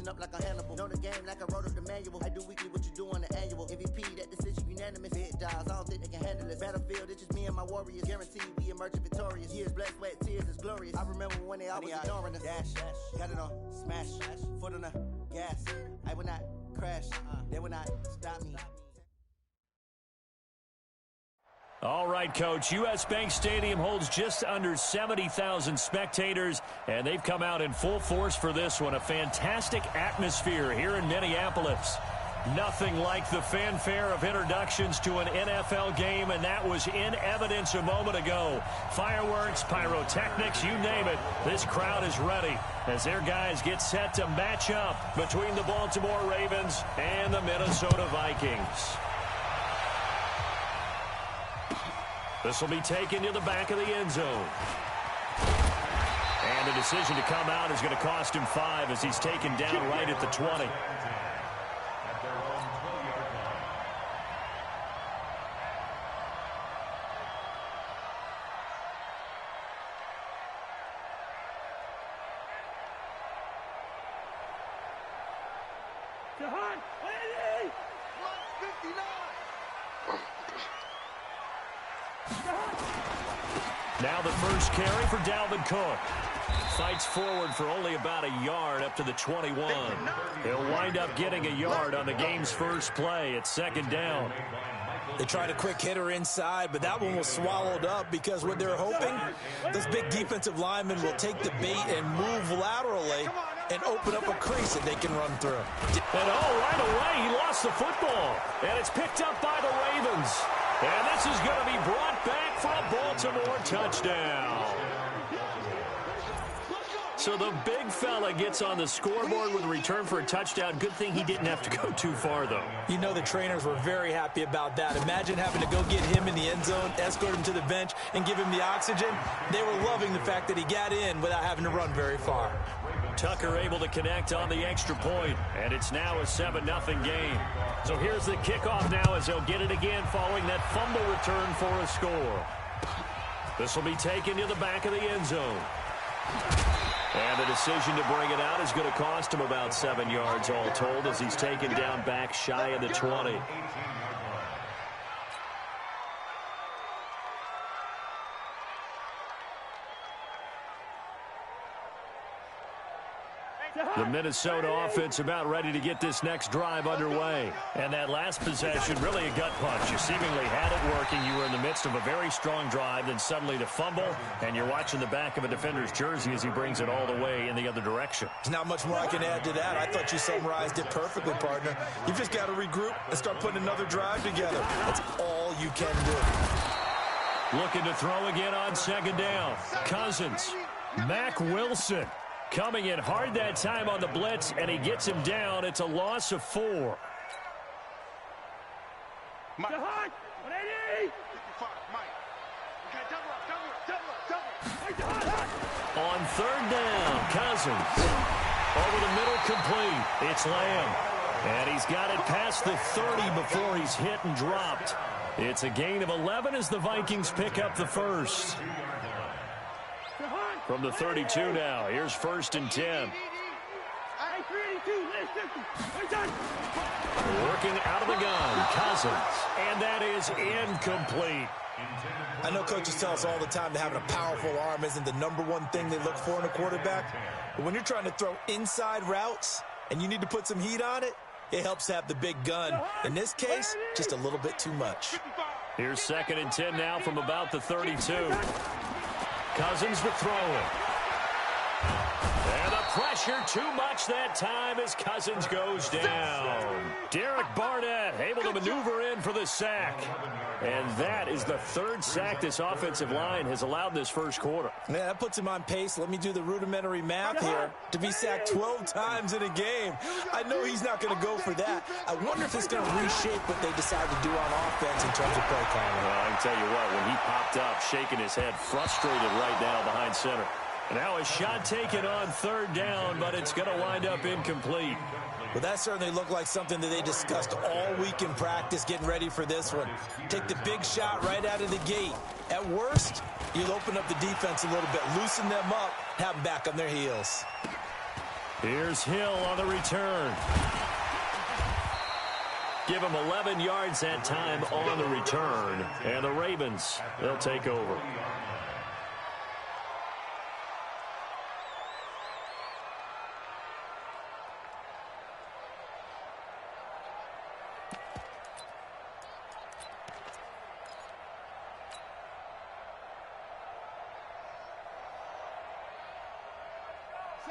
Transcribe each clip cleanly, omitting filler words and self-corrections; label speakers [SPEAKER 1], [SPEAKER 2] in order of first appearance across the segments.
[SPEAKER 1] up like a Hannibal. Know the game like I wrote up the manual. I do weekly what you do on the annual. MVP, that decision unanimous. Big dials, I don't think they can handle this. Battlefield, it's just me and my warriors. Guaranteed we emerge victorious. Years, blood, sweat, tears is glorious. I remember when they always ignoring us. Dash, got it on, smash, foot on the gas. I will not crash, they will not stop me.
[SPEAKER 2] All right, Coach. U.S. Bank Stadium holds just under 70,000 spectators, and they've come out in full force for this one. A fantastic atmosphere here in Minneapolis. Nothing like the fanfare of introductions to an NFL game, and that was in evidence a moment ago. Fireworks, pyrotechnics, you name it. This crowd is ready as their guys get set to match up between the Baltimore Ravens and the Minnesota Vikings. This will be taken to the back of the end zone. And the decision to come out is going to cost him 5 as he's taken down right at the 20. Now the first carry for Dalvin Cook. Fights forward for only about a yard up to the 21. He'll wind up getting a yard on the game's first play at second down.
[SPEAKER 3] They tried a quick hitter inside, but that one was swallowed up because what they're hoping, this big defensive lineman will take the bait and move laterally and open up a crease that they can run through.
[SPEAKER 2] And right away, he lost the football. And it's picked up by the Ravens. And this is going to be brought back for a Baltimore touchdown. So the big fella gets on the scoreboard with a return for a touchdown. Good thing he didn't have to go too far, though.
[SPEAKER 3] You know the trainers were very happy about that. Imagine having to go get him in the end zone, escort him to the bench, and give him the oxygen. They were loving the fact that he got in without having to run very far.
[SPEAKER 2] Tucker able to connect on the extra point, and it's now a 7-0 game. So here's the kickoff now as they'll get it again following that fumble return for a score. This will be taken to the back of the end zone. And the decision to bring it out is going to cost him about 7 yards all told as he's taken down back shy of the 20. The Minnesota offense about ready to get this next drive underway. And that last possession, really a gut punch. You seemingly had it working. You were in the midst of a very strong drive, then suddenly the fumble, and you're watching the back of a defender's jersey as he brings it all the way in the other direction.
[SPEAKER 3] There's not much more I can add to that. I thought you summarized it perfectly, partner. You've just got to regroup and start putting another drive together. That's all you can do.
[SPEAKER 2] Looking to throw again on second down. Cousins. Mack Wilson. Coming in hard that time on the blitz, and he gets him down. It's a loss of 4. On third down, Cousins. Over the middle, complete. It's Lamb. And he's got it past the 30 before he's hit and dropped. It's a gain of 11 as the Vikings pick up the first. From the 32 now, here's 1st and 10. Working out of the gun, Cousins, and that is incomplete.
[SPEAKER 3] I know coaches tell us all the time that having a powerful arm isn't the #1 thing they look for in a quarterback. But when you're trying to throw inside routes and you need to put some heat on it, it helps to have the big gun. In this case, just a little bit too much.
[SPEAKER 2] Here's 2nd and 10 now from about the 32. Cousins to throw it. And the pressure too much that time as Cousins goes down. Derek Barnett able to maneuver in for the sack. And that is the 3rd sack this offensive line has allowed this first quarter.
[SPEAKER 3] Yeah, that puts him on pace. Let me do the rudimentary math here. To be sacked 12 times in a game. I know he's not going to go for that. I wonder if it's going to reshape what they decide to do on offense in terms of play calling.
[SPEAKER 2] Well, I can tell you what, when he popped up, shaking his head, frustrated right now behind center. Now a shot taken on 3rd down, but it's going to wind up incomplete.
[SPEAKER 3] Well, that certainly looked like something that they discussed all week in practice getting ready for this one. Take the big shot right out of the gate. At worst, you'll open up the defense a little bit, loosen them up, have them back on their heels.
[SPEAKER 2] Here's Hill on the return. Give him 11 yards that time on the return. And the Ravens, they'll take over.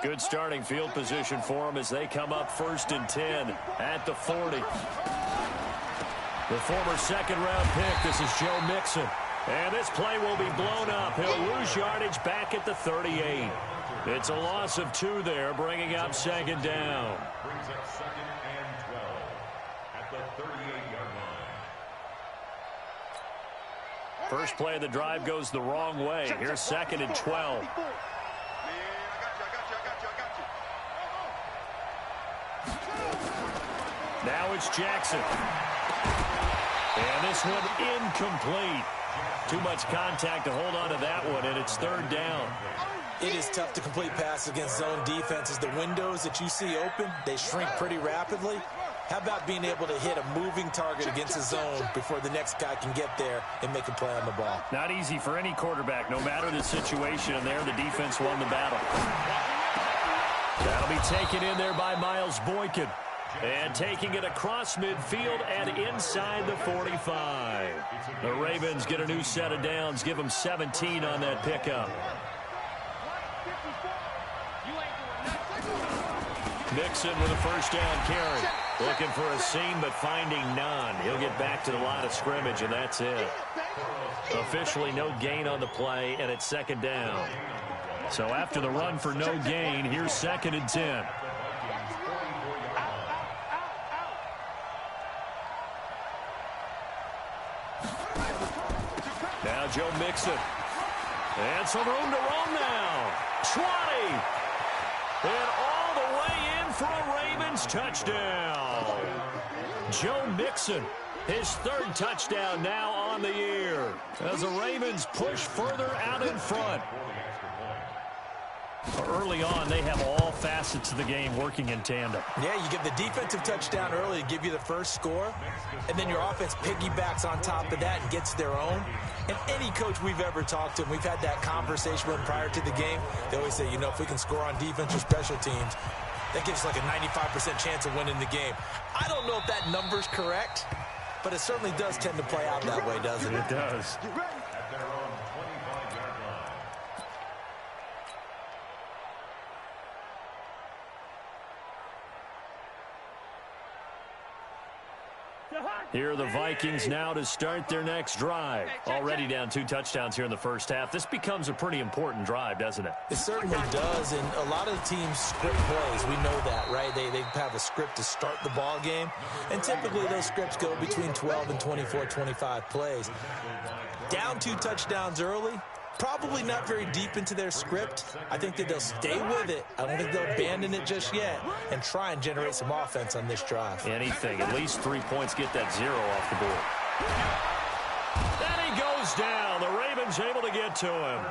[SPEAKER 2] Good starting field position for them as they come up 1st and 10 at the 40. The former second-round pick, this is Joe Mixon. And this play will be blown up. He'll lose yardage back at the 38. It's a loss of 2 there, bringing up 2nd down.
[SPEAKER 4] Brings up 2nd and 12 at the 38-yard line.
[SPEAKER 2] First play of the drive goes the wrong way. Here's 2nd and 12. Now it's Jackson. And this one incomplete. Too much contact to hold on to that one, and it's 3rd down.
[SPEAKER 3] It is tough to complete passes against zone defenses. The windows that you see open, they shrink pretty rapidly. How about being able to hit a moving target against a zone before the next guy can get there and make a play on the ball?
[SPEAKER 2] Not easy for any quarterback, no matter the situation, and there the defense won the battle. That'll be taken in there by Miles Boykin. And taking it across midfield and inside the 45. The Ravens get a new set of downs, give them 17 on that pickup. Mixon with a 1st down carry. Looking for a seam, but finding none. He'll get back to the line of scrimmage, and that's it. Officially no gain on the play, and it's 2nd down. So after the run for no gain, here's 2nd and 10. Now Joe Mixon. And some room to roam now. 20. And all the way in for a Ravens touchdown. Joe Mixon, his 3rd touchdown now on the year. As the Ravens push further out in front. Early on, they have all facets of the game working in tandem.
[SPEAKER 3] Yeah, you get the defensive touchdown early to give you the first score, and then your offense piggybacks on top of that and gets their own. And any coach we've ever talked to, and we've had that conversation with them prior to the game, they always say, you know, if we can score on defense or special teams, that gives us like a 95% chance of winning the game. I don't know if that number's correct, but it certainly does tend to play out that way, doesn't it?
[SPEAKER 2] It does.
[SPEAKER 4] At their own 25-yard line.
[SPEAKER 2] Here are the Vikings now to start their next drive. Already down 2 touchdowns here in the first half. This becomes a pretty important drive, doesn't it?
[SPEAKER 3] It certainly does, and a lot of the teams script plays. We know that, right? They have a script to start the ball game, and typically those scripts go between 12 and 24, 25 plays. Down 2 touchdowns early, probably not very deep into their script. I think that they'll stay with it. I don't think they'll abandon it just yet and try and generate some offense on this drive.
[SPEAKER 2] Anything. At least 3 points, get that 0 off the board. Then he goes down. The Ravens able to get to him.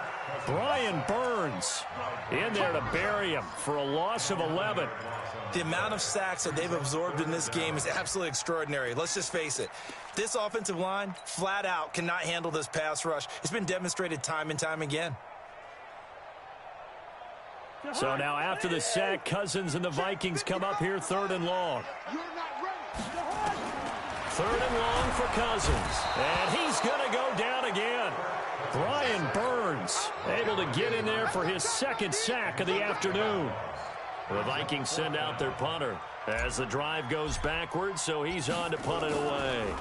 [SPEAKER 2] Brian Burns in there to bury him for a loss of 11.
[SPEAKER 3] The amount of sacks that they've absorbed in this game is absolutely extraordinary. Let's just face it. This offensive line, flat out, cannot handle this pass rush. It's been demonstrated time and time again.
[SPEAKER 2] So now after the sack, Cousins and the Vikings come up here 3rd and long. 3rd and long for Cousins. And he's going to go down again. Brian Burns able to get in there for his 2nd sack of the afternoon. The Vikings send out their punter as the drive goes backwards, so he's on to punt it away.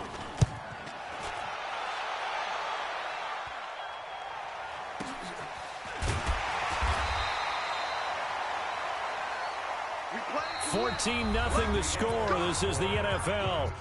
[SPEAKER 2] $14-0 the score. This is the NFL.